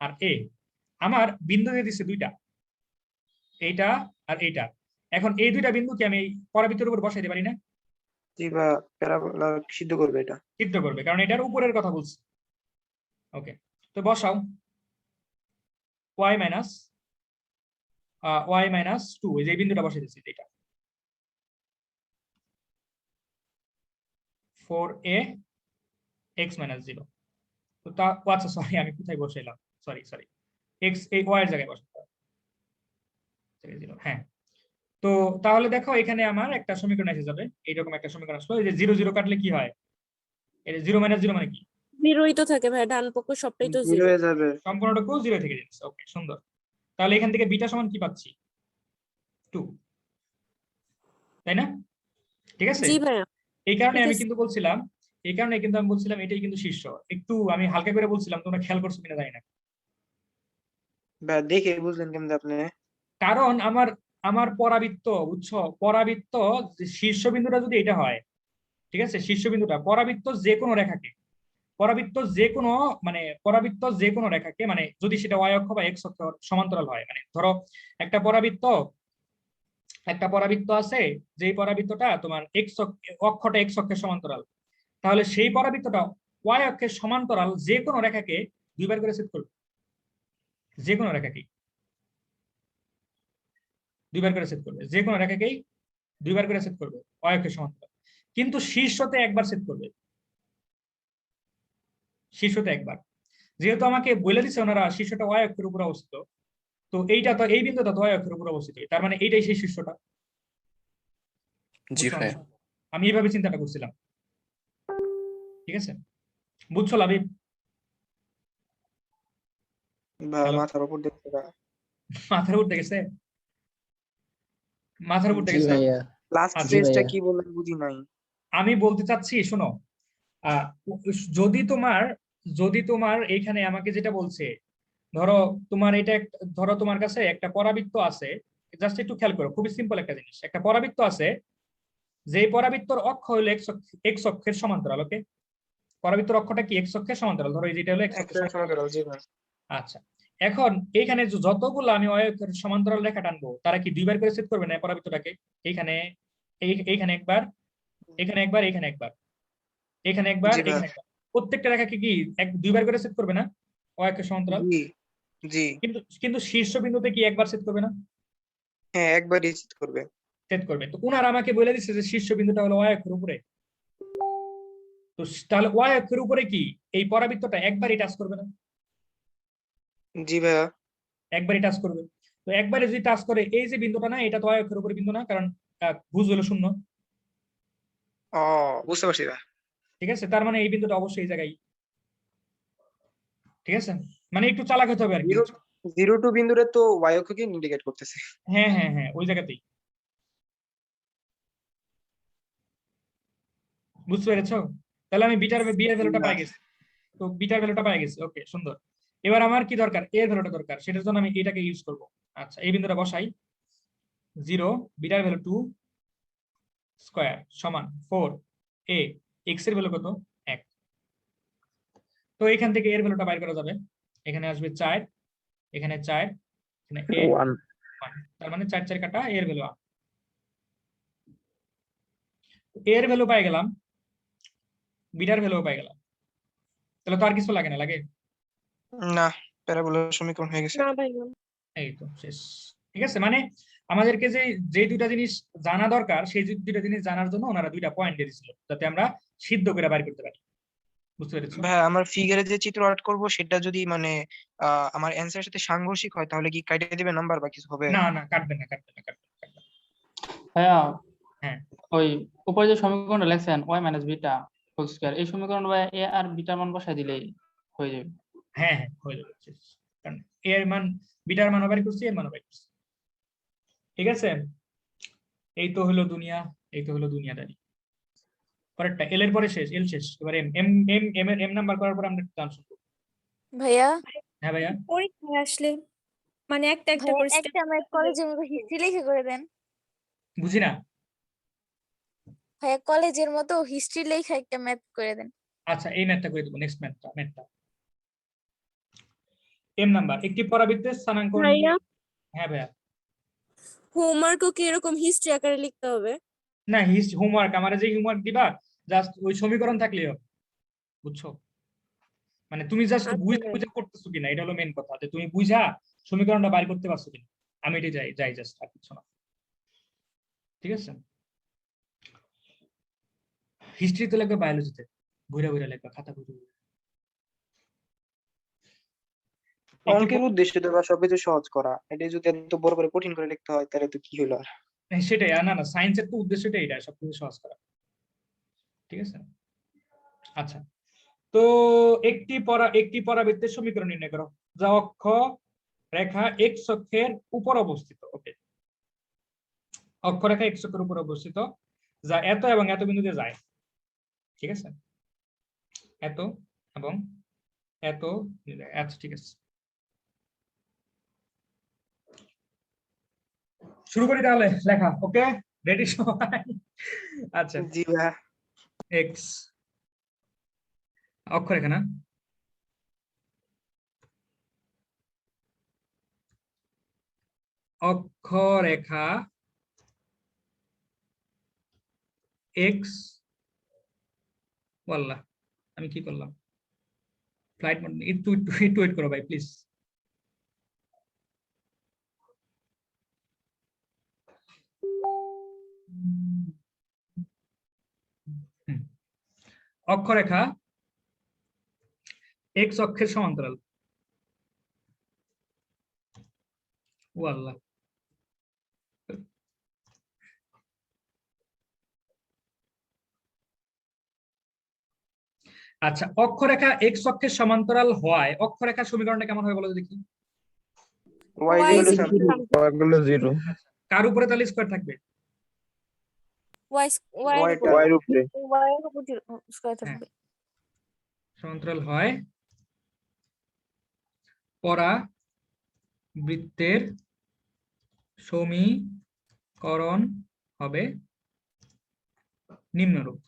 আর এ। আমার বিন্দু দিয়ে দিচ্ছে দুইটা, এইটা আর এইটা। এখন এই দুইটা বিন্দুকে আমি পরাবৃত্তের উপর বসাইতে পারি না? জি ভাইয়া, প্যারাবোলা সিদ্ধ করবে এটা। সিদ্ধ করবে, কারণ এটার উপরের কথা বলছি। ওকে, তো বসাও y-2, এই যে বিন্দুটা বসে দিচ্ছি, এটা 4a x - 0। তো তা আচ্ছা, সরি, আমি কোথায় বসাইলাম, সরি x এই y এর জায়গায় বসাতে হবে, 0। হ্যাঁ, তো তাহলে দেখো এখানে আমার একটা সমীকরণ এসে যাবে, এইরকম একটা সমীকরণ আসলো। এই যে 0 0 কাটলে কি হয়, এই 0 - 0 মানে কি, 0ই তো থাকে ভাই, ডান পক্ষ সবটাই তো জিরো 0। হয়ে যাবে। সম্পূর্ণটুকু 0 থেকে যাচ্ছে। ওকে, সুন্দর। তাহলে এখান থেকে বিটা সমান কি পাচ্ছি, 2, তাই না? ঠিক আছে। জি ভাইয়া। এই কারণে আমি ঠিক কিন্তু বলছিলাম, এটাই কিন্তু শীর্ষ। একটু আমি হালকা করে বলছিলাম, তোমরা খেয়াল করছো কিনা জানি না। ভাইয়া দেখে বুঝলেন কেমন আপনি? কারণ আমার আমার পরাবৃত্ত, বুঝছো, পরাবৃত্ত শীর্ষবিন্দুটা যদি এটা হয়, ঠিক আছে, শীর্ষবিন্দুটা পরাবৃত্ত যে কোনো রেখাকে, পরাবৃত্ত যে কোনো রেখাকে, মানে যদি সেটা ওয়াই অক্ষ বা এক্স অক্ষ সমান্তরাল হয়, মানে ধরো একটা পরাবৃত্ত একটা পরাবৃত্ত আছে, যেই পরাবৃত্তটা তোমার অক্ষটা এক্স অক্ষের সমান্তরাল, তাহলে সেই পরাবৃত্তটা ওয়াই অক্ষের সমান্তরাল যে কোনো রেখাকে দুইবার করে ছেদ করবে, যে কোনো রেখাকেই দুইবার করে ছেদ করবে, যে কোনো রেখাকেই দুইবার করে ছেদ করবে ওয়াই অক্ষের সমান্তরাল, কিন্তু শীর্ষতে একবার ছেদ করবে, শীর্ষতে একবার। যেহেতু আমাকে বলে দিচ্ছে ওনারা শীর্ষটা ওয়াই অক্ষের উপর অবস্থিত, তো এইটা তো এই বিন্দুটা তো ওয়াই অক্ষের উপর অবস্থিত, তার মানে এইটাই সেই শীর্ষটা। জি বুঝছো? ভাইয়া। আমি এইভাবে চিন্তাটা করছিলাম, ঠিক আছে? বুঝছো লাবিব? Hello? মাথার উপর দেখতে মাথার উপর দেখেছে, মাথার উপর জি দেখেছে। ভাইয়া। লাস্ট আচ্ছা, ফেজটা কি বললেন বুঝি নাই। আমি বলতে চাচ্ছি শোনো, আহ, যদি তোমার যদি তোমার এইখানে আমাকে যেটা বলছে, ধরো তোমার এটা ধরো তোমার কাছে একটা পরাবৃত্ত আছে, জাস্ট একটু খেয়াল করো, খুবই সিম্পল একটা জিনিস, একটা পরাবৃত্ত আছে, যে পরাবৃত্তর অক্ষ হলো এক্স অক্ষের সমান্তরাল। ওকে, পরাবৃত্তর অক্ষটা কি এক্স অক্ষের সমান্তরাল, ধরো এই যেটা হলো এক্স অক্ষের সমান্তরাল। জি ভাই। আচ্ছা, এখন এইখানে যতগুলো আমি ওয়াই অক্ষের সমান্তরাল রেখা টানবো, তারা কি দুইবার করে ছেদ করবে না পরাবৃত্তটাকে? এইখানে এইখানে একবার, এখানে একবার, এখানে একবার, এখানে একবার, জি ভাই। এখানে একবার, প্রত্যেকটা রেখাকে কি দুইবার করে ছেদ করবে না ওয়াই অক্ষের সমান্তরাল? জি জি। কিন্তু কিন্তু শীর্ষ বিন্দুতে কি একবার ছেদ করবে না? হ্যাঁ, একবার রিচিট করবে। ছেদ করবে। তো ওনারা আমাকে বলে দিচ্ছে যে শীর্ষ বিন্দুটা হলো ওয়াই অক্ষের উপরে, তো তাহলে ওয়াই অক্ষের উপরে কি এই পরাবৃত্তটা একবারই টাচ করবে না? জি ভাইয়া। একবারই টাচ করবে। তো একবারে যদি টাচ করে, এই যে বিন্দুটা না, এটা তো ওয়াই অক্ষের উপরে বিন্দু না, কারণ ভুজ হলো শূন্য। ও, বুঝতে পারছি ভাই। ঠিক আছে, তার মানে এই বিন্দুটা অবশ্যই এই জায়গায়। ঠিক আছে, মানে একটু চালাক হতে হবে আর কি। 0 2 বিন্দুরে তো ওয়াই অক্ষকে ইন্ডিকেট করতেছে। হ্যাঁ হ্যাঁ হ্যাঁ, ওই জায়গাতেই। বুঝতে পেরেছো? তাহলে আমি বিটার ভ্যালুটা পাই গেছি, তো বিটার ভ্যালুটা পাই গেছি। ওকে, সুন্দর। এবার আমার কি দরকার? এর ভ্যালুটা দরকার, সেটার জন্য আমি এটাকে ইউজ করব। আচ্ছা, এই বিন্দুটা বসাই, 0 বিটার ভ্যালু 2 স্কয়ার সমান 4 এ, এক্স এর ভ্যালু কত? 1। তো এখান থেকে এর ভ্যালুটা বাইর করা যাবে, এখানে আসবে 4, এখানে 4, এখানে এ 1, তার মানে 4 4 কাটা, এর ভ্যালু 1। এর ভ্যালু পাই গেলাম, বিটার ভ্যালু পাই গেলাম, তাহলে তো আর কিছু লাগে না, লাগে? না, প্যারাবোলার সমীকরণ হয়ে গেছে। না ভাইয়া। এই তো শেষ। ঠিক আছে, মানে আমাদেরকে যে দুইটা জিনিস জানা দরকার, সেই দুইটা জিনিস জানার জন্য ওনারা দুইটা পয়েন্ট দিয়েছিল, যাতে আমরা সিদ্ধ করে বাইর করতে পারি। বুঝতে পেরেছো? ভাই, আমার ফিগারে যে চিত্র আর্ট করব সেটা যদি মানে আমার অ্যান্সারের সাথে সাংঘর্ষিক হয় তাহলে কি কাটিয়ে দিবে নাম্বার বা কিছু হবে? না না, কাটবে না, কাটবে না, কাটবে না, কাটবে না। হ্যাঁ, হ্যাঁ ওই উপরে যে সমীকরণটা লেখছেন Y minus beta whole square, এই সমীকরণ এ আর বিটার মান বসাই দিলেই হয়ে যাবে। হ্যাঁ হ্যাঁ, হয়ে যাবে শেষ। কারণ এর মান, বিটার মান বাইর করছি, এর মান বাইর করছি। ঠিক আছে, এই তো হলো দুনিয়া, এই তো হলো দুনিয়াদারি। পরেরটা এল এর পরে শেষ, এল শেষ, এবার এম এম এম এম এর এম নাম্বার করার পর আমরা গান শুনবো। ভাইয়া, হ্যাঁ ভাইয়া, পরীক্ষায় আসলে মানে একটা একটা ভাইয়া করে একটা আমার কলেজের মতো হিস্ট্রি লিখে করে দেন। বুঝি না। ভাইয়া কলেজের মতো হিস্ট্রি লেখা একটা ম্যাথ করে দেন। আচ্ছা, এই ম্যাথটা করে দেবো, নেক্সট ম্যাথটা। এম নাম্বার, একটি পরাবৃত্তের স্থানাঙ্ক। ভাইয়া, হ্যাঁ ভাইয়া। হোমওয়ার্কও কি এরকম হিস্ট্রি আকারে লিখতে হবে? না, হোমওয়ার্ক, আমার যে হোমওয়ার্ক দিবা, জাস্ট ওই সমীকরণ থাকলেই হবে। বুঝছো? মানে তুমি জাস্ট আচ্ছা বুঝে ভাইয়া। বুঝে করতেছো কিনা, এটা হলো মেন কথা, যে তুমি বুঝা সমীকরণটা বাইর করতে পারছো কিনা। আমি এটাই যাই জাস্ট, আর কিছু না। ঠিক আছে, হিস্ট্রি তো লাগবে বায়োলজিতে, ঘুরে ঘুরে লাগবে, খাতা ঘুরে ঘুরে। অঙ্কের উদ্দেশ্য তো বা সবকিছু সহজ করা, এটা যদি এত বড় করে কঠিন করে লিখতে হয় তাহলে তো কি হলো আর। সেটাই, না না, সায়েন্সের তো উদ্দেশ্যটাই এটা, সবকিছু সহজ করা। ঠিক আছে, আচ্ছা। তো একটি পরাবৃত্তের সমীকরণ নির্ণয় করো, যা অক্ষ রেখা এক্স অক্ষের উপর অবস্থিত। ওকে, অক্ষরেখা এক্স অক্ষের উপর অবস্থিত, যা এত এবং এত বিন্দুতে যায়। ঠিক আছে, এত এবং এত, আচ্ছা ঠিক আছে, শুরু করি তাহলে লেখা। ওকে, রেডি সবাই? আচ্ছা, জি ভাইয়া। এক্স অক্ষরেখা না, অক্ষরেখা এক্স ওয়াল্লাহ আমি কি করলাম ফ্লাইট মোড একটু একটু একটু ওয়েট করো ভাই প্লিজ অক্ষরেখা এক্স অক্ষের সমান্তরাল ওয়াল্লাহ আচ্ছা অক্ষরেখা এক্স অক্ষের সমান্তরাল হওয়ায় অক্ষরেখার সমীকরণটা কেমন হবে বলো তো দেখি y Y is is equal to equal something. to গুলো জিরো কার উপরে তাহলে স্কয়ার থাকবে y y Y এর উপর ওয়াই এর উপরে y এর উপর স্কয়ার থাকবে সমান্তরাল হয় পরাবৃত্তের সমীকরণ হবে নিম্নরূপ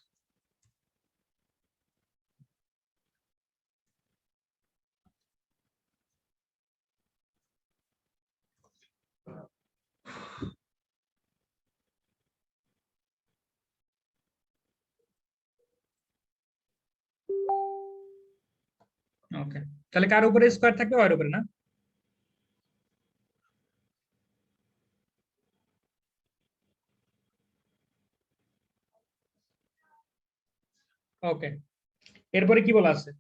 ওকে তাহলে কার উপরে স্কয়ার থাকবে ওর উপরে না ওকে এরপরে কি বলা আছে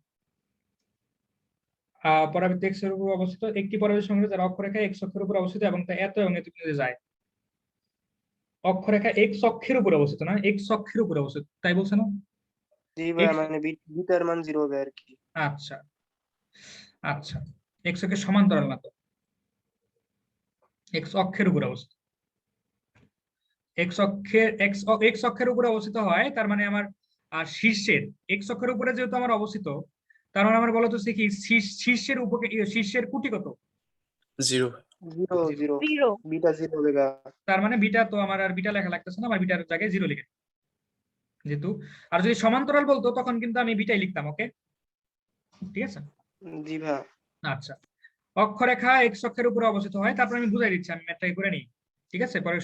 পরাবৃত্ত এক্স এর উপর অবস্থিত একটি পরাবৃত্ত সংখ্যা যার অক্ষরেখা এক্স অক্ষের উপর অবস্থিত এবং তা এত এবং এত বিন্দুতে যায় অক্ষরেখা এক্স অক্ষের উপর অবস্থিত না এক্স অক্ষের উপর অবস্থিত তাই বলছে না জি ভাই X- মানে বিটার মান 0 হবে আর কি। আচ্ছা আচ্ছা এক্স অক্ষের সমান্তরাল না তো এক্স অক্ষের উপর অবস্থিত এক্স অক্ষের উপরে অবস্থিত হয় তার মানে আমার শীর্ষের এক্স অক্ষের উপরে যেহেতু আমার অবস্থিত তার মানে আমার বলতো কি শীর্ষের উপরে শীর্ষের কুটি কত 0 0 0 0 বিটা 0 হবে গা। তার মানে বিটা তো আমার আর বিটা লেখা লাগতেছে না আমার বিটার জায়গায় 0 লিখে দিই। যেহেতু আর যদি সমান্তরাল বলতো তখন কিন্তু আমি বিটাই লিখতাম ওকে ঠিক আছে জি ভাই আচ্ছা অক্ষরেখা এক্স অক্ষের উপরে অবস্থিত হয় তারপর আমি বুঝাই দিচ্ছি আমি ম্যাথটাই করে নিই ঠিক আছে পরে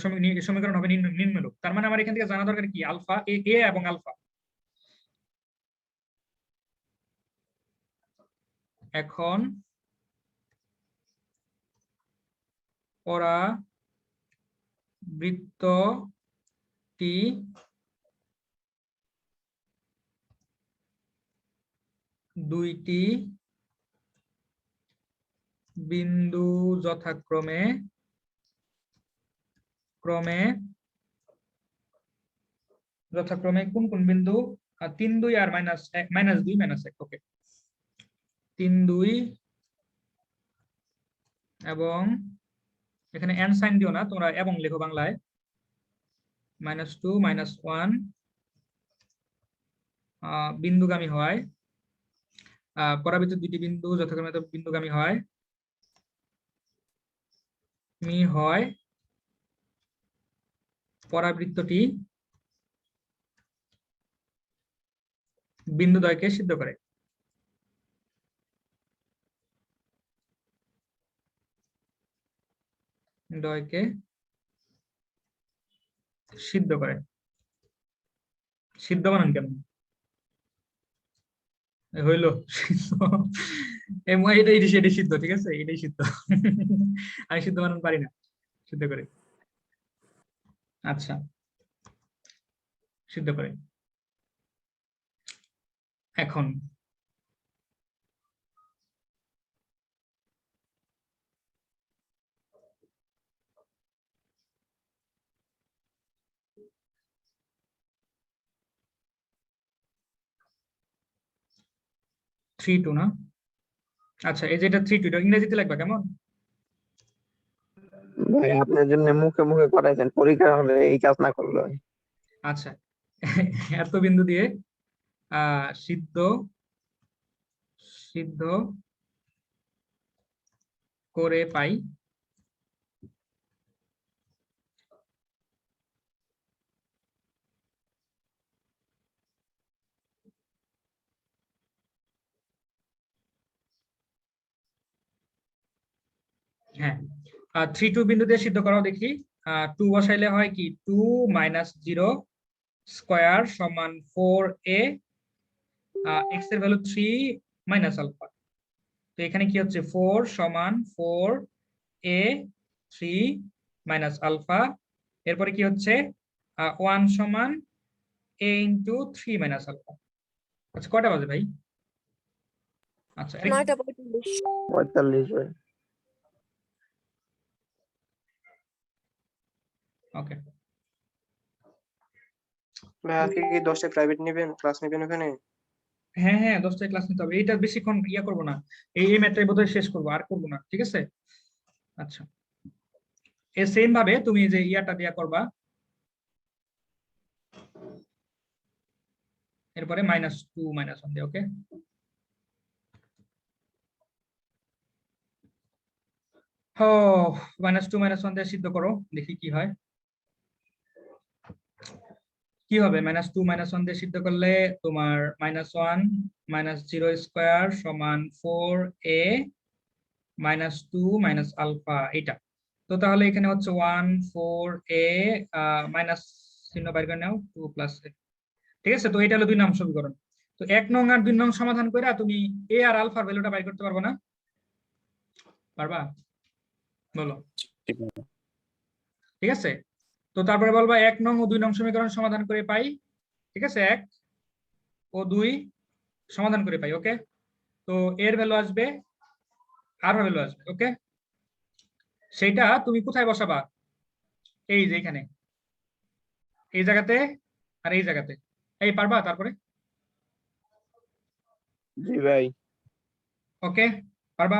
সমীকরণ হবে নিম্নরূপ তার মানে আমার এখান থেকে জানা দরকার কি আলফা এ এবং আলফা এখন পরাবৃত্তটি দুইটি বিন্দু যথাক্রমে কোন কোন বিন্দু 3 2 আর -2 -1 ওকে 3 2 এবং এখানে এন সাইন দিও না তোমরা এবং লেখো বাংলায় -2 -1 বিন্দুগামী হয় পরাবৃত্ত দুটি বিন্দু যথাক্রমে বিন্দুগামী হয় পরাবৃত্তটি বিন্দুদ্বয়কে সিদ্ধ করে সিদ্ধ বানান কেন হইলো এটাই সিদ্ধ ঠিক আছে এটাই সিদ্ধ আমি সিদ্ধ বানান পারি না সিদ্ধ করে আচ্ছা সিদ্ধ করে এখন থ্রি টু না আচ্ছা এই যেটা 3 2 এটা ইংরেজিতে লিখবা কেমন ভাই আপনার জন্য মুখে মুখে করাইছেন পরীক্ষা হলে এই কাজ না করলে হয়। আচ্ছা এত বিন্দু দিয়ে সিদ্ধ করে পাই হ্যাঁ 3 2 বিন্দু দিয়ে সিদ্ধ করাও দেখি 2 বসাইলে হয় কি 2 - 0 স্কয়ার সমান 4a x এর ভ্যালু 3 মাইনাস আলফা। তো এখানে কি হচ্ছে 4 সমান 4a 3 মাইনাস আলফা। এরপরে কি হচ্ছে 1 সমান a ইনটু 3 মাইনাস আলফা। আচ্ছা কয়টা বাজে ভাই? আচ্ছা 9:45 45 ভাই। ওকে ভাই আজকে কি 10টা প্রাইভেট নেবেন, ক্লাস নেবেন ওখানে? হ্যাঁ হ্যাঁ 10টায় ক্লাস নিতে হবে। এইটা বেশিক্ষণ ইয়া করবো না, এই ম্যাথটাই বোধহয় শেষ করবো, আর করবো না, ঠিক আছে? আচ্ছা এই সেম ভাবে তুমি যে ইয়াটা দিয়া করবা, এরপরে -2 -1 দিয়ে, ওকে? ও -2 -1 দিয়ে সিদ্ধ করো, দেখি কি হয়। কি হবে -2 -1 দিয়ে সিদ্ধ করলে তোমার -1 -0 স্কয়ার সমান 4a -2 মাইনাস আলফা, এটা। তো তাহলে এখানে হচ্ছে 1 4a মাইনাস চিহ্ন বাইর করে নাও 2 প্লাস a, ঠিক আছে? তো এটা হলো 2 নং সমীকরণ। তো 1 নং আর 2 নং সমাধান কইরা তুমি a আর আলফার ভ্যালুটা বাইর করতে পারবে না? পারবা? বলো। ঠিক আছে, তো তারপরে বলবা 1 নং ও 2 নং সমীকরণ সমাধান করে পাই, ঠিক আছে? 1 ও 2 সমাধান করে পাই, ওকে? তো এর ভ্যালু আসবে আর ভ্যালু আসবে, ওকে? সেটা তুমি কোথায় বসাবা? এই যে এখানে, এই জায়গাতে আর এই জায়গাতে। এই পারবা তারপরে? জি ভাই। ওকে পারবা?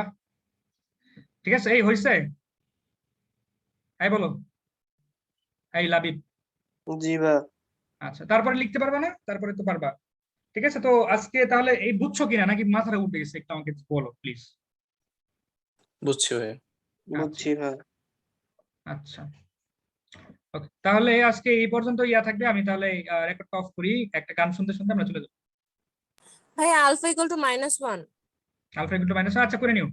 ঠিক আছে, এই হইছে? এই বলো, এই লাবিব। জি ভাই। আচ্ছা তারপরে লিখতে পারবা না? তারপরে তো পারবা, ঠিক আছে? তো আজকে তাহলে এই বুঝছো কিনা, নাকি মাথাটা উঠে গেছে একটু আমাকে বলো প্লিজ। বুঝছি ভাই। বুঝছি ভাই। আচ্ছা ওকে, তাহলে আজকে এই পর্যন্ত ইয়া থাকবে। আমি তাহলে রেকর্ডটা অফ করি, একটা গান শুনতে শুনতে আমরা চলে যাবো। ভাইয়া alpha equal to -1। Alpha equal to minus, আচ্ছা করে নিও।